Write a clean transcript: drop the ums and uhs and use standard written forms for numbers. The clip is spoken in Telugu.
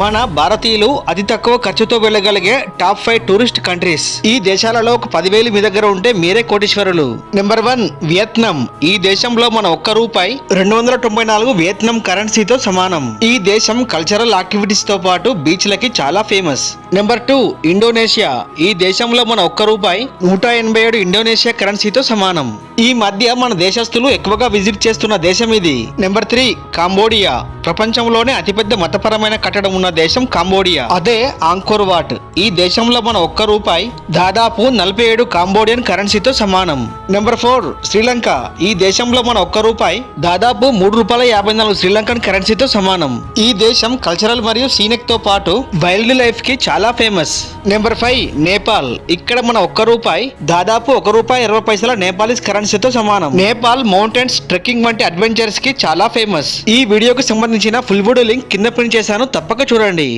మన భారతీయులు అతి తక్కువ ఖర్చుతో వెళ్ళగలిగే టాప్ 5 టూరిస్ట్ కంట్రీస్. ఈ దేశాలలో ఒక 10,000 మీ దగ్గర ఉంటే మీరే కోటీశ్వరులు. Number 1 Vietnam. ఈ దేశంలో మన ఒక్క రూపాయి 294 వియత్నాం కరెన్సీతో సమానం. ఈ దేశం కల్చరల్ యాక్టివిటీస్ తో పాటు బీచ్లకి చాలా ఫేమస్. Number 2 Indonesia. ఈ దేశంలో మన ఒక్క రూపాయి 187 ఇండోనేషియా కరెన్సీతో సమానం. ఈ మధ్య మన దేశస్తులు ఎక్కువగా విజిట్ చేస్తున్న దేశం ఇది. నెంబర్ 3 కాంబోడియా. ప్రపంచంలోనే అతిపెద్ద మతపరమైన కట్టడం ఉన్న దేశం కాంబోడియా, అదే ఆంకోర్ వాట్. ఈ దేశంలో మన ఒక్క రూపాయి దాదాపు 47 కాంబోడియన్ కరెన్సీతో సమానం. నెంబర్ 4 శ్రీలంక. ఈ దేశంలో మన ఒక్క రూపాయి దాదాపు ₹3.54 శ్రీలంకన్ కరెన్సీతో సమానం. ఈ దేశం కల్చరల్ మరియు సీనిక్ తో పాటు వైల్డ్ లైఫ్ కి చాలా ఫేమస్. నెంబర్ 5 నేపాల్. ఇక్కడ మన ఒక్క రూపాయి దాదాపు ₹1.20 నేపాలీస్ కరెన్సీతో సమానం. నేపాల్ మౌంటైన్స్, ట్రెక్కింగ్ వంటి అడ్వెంచర్స్ కి చాలా ఫేమస్. ఈ వీడియోకి సంబంధించిన ఫుల్ వీడియో లింక్ కింద ప్రింట్ చేశాను, తప్పక చూడండి.